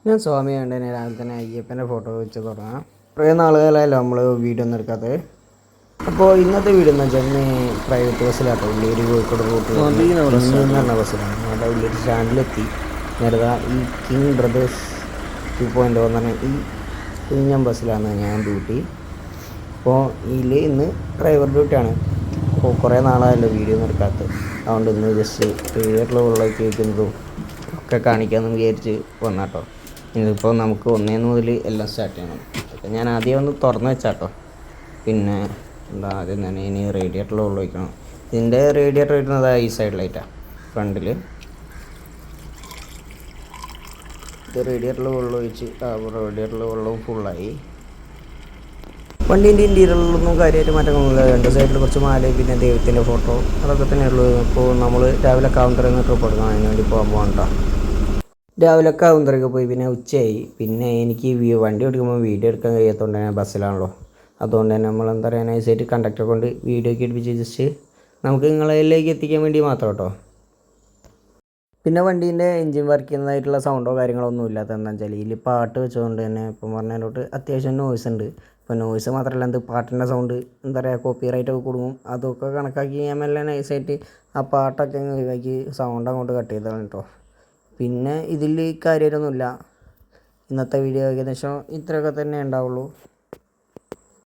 ഞാൻ സ്വാമിയാണ്ട് തന്നെ രാവിലെ തന്നെ അയ്യപ്പൻ്റെ ഫോട്ടോ വെച്ച് തുടങ്ങാം. കുറേ നാളുകളായല്ലോ നമ്മൾ വീഡിയോ ഒന്നും എടുക്കാത്തത്. അപ്പോൾ ഇന്നത്തെ വീഡിയോ എന്ന് വെച്ചാൽ പ്രൈവറ്റ് ബസ്സിലാട്ടോ ഉള്ളേരി കോഴിക്കോട് റൂട്ട് എന്ന് പറഞ്ഞ ബസ്സിലാണ്. ഞങ്ങളുടെ ഉള്ളേരി സ്റ്റാൻഡിലെത്തി. നേരത്തെ ഈ കിങ് ബ്രദേഴ്സ് 2.0 എന്ന് പറഞ്ഞാൽ ഈ കുഞ്ഞൻ ബസ്സിലാണ് ഞാൻ ഡ്യൂട്ടി. അപ്പോൾ ഇതിൽ ഇന്ന് ഡ്രൈവർ ഡ്യൂട്ടിയാണ്. അപ്പോൾ കുറേ നാളായല്ലോ വീഡിയോ ഒന്നും എടുക്കാത്തത്. അതുകൊണ്ട് ഇന്ന് ജസ്റ്റ് ക്ലിയറിലുള്ള വെള്ളമൊക്കെ വയ്ക്കുന്നതും ഒക്കെ കാണിക്കാമെന്ന് വിചാരിച്ച് വന്നാട്ടോ. ഇതിപ്പോൾ നമുക്ക് 1 മുതൽ എല്ലാം സ്റ്റാർട്ട് ചെയ്യണം. അപ്പോൾ ഞാൻ ആദ്യം ഒന്ന് തുറന്ന് വെച്ചാട്ടോ. പിന്നെ ആദ്യം തന്നെ ഇനി റേഡിയേറ്ററിൽ വെള്ളം ഒഴിക്കണം. ഇതിൻ്റെ റേഡിയേറ്റർ വരുന്നത് ഈ സൈഡിലായിട്ടാണ്, ഫ്രണ്ടിൽ. ഇത് റേഡിയേറ്ററിൽ വെള്ളം ഒഴിച്ച് റേഡിയേറ്ററിൽ വെള്ളവും ഫുള്ളായി. വണ്ടീൻ്റെ ഇൻറ്റീരിയറിലൊന്നും കാര്യമായിട്ട് മാറ്റങ്ങളൊന്നുമില്ല. 2 സൈഡിൽ കുറച്ച് മാല, പിന്നെ ദൈവത്തിൻ്റെ ഫോട്ടോ, അതൊക്കെ തന്നെ ഉള്ളൂ. ഇപ്പോൾ നമ്മൾ രാവിലെ കാവുന്തറയിൽ നിന്ന് ട്രിപ്പ് എടുക്കണം, അതിന് വേണ്ടി പോകാൻ പോകണ്ട. രാവിലെ കാവുന്തറയൊക്കെ പോയി പിന്നെ ഉച്ചയായി. പിന്നെ എനിക്ക് വണ്ടി ഓടിക്കുമ്പോൾ വീഡിയോ എടുക്കാൻ കഴിയാത്തതുകൊണ്ട് തന്നെ ബസ്സിലാണല്ലോ. അതുകൊണ്ട് തന്നെ നമ്മൾ എന്താ പറയുക, നൈസായിട്ട് കണ്ടക്ടറെ കൊണ്ട് വീഡിയോ ഒക്കെ എടുപ്പിച്ച് ജസ്റ്റ് നമുക്ക് നിങ്ങളിലേക്ക് എത്തിക്കാൻ വേണ്ടി മാത്രം കേട്ടോ. പിന്നെ വണ്ടീൻ്റെ എൻജിൻ വർക്ക് ചെയ്യുന്നതായിട്ടുള്ള സൗണ്ടോ കാര്യങ്ങളോ ഒന്നും ഇല്ലാത്ത എന്താണെന്ന് വെച്ചാൽ ഇതിൽ പാട്ട് വെച്ചതുകൊണ്ട് തന്നെ ഇപ്പം പറഞ്ഞതിലോട്ട് അത്യാവശ്യം നോയ്സ് ഉണ്ട്. ഇപ്പോൾ നോയ്സ് മാത്രമല്ല, എന്ത് പാട്ടിൻ്റെ സൗണ്ട് എന്താ പറയുക, കോപ്പി റൈറ്റൊക്കെ കൊടുക്കും. അതൊക്കെ കണക്കാക്കി ഞാൻ മെല്ലെ നൈസായിട്ട് ആ പാട്ടൊക്കെ ഒഴിവാക്കി സൗണ്ട് അങ്ങോട്ട് കട്ട് ചെയ്തതാണ് കേട്ടോ. പിന്നെ ഇതിൽ കാര്യമായിട്ടൊന്നുമില്ല. ഇന്നത്തെ വീഡിയോ ഏകദേശം ഇത്രയൊക്കെ തന്നെ ഉണ്ടാവുള്ളൂ.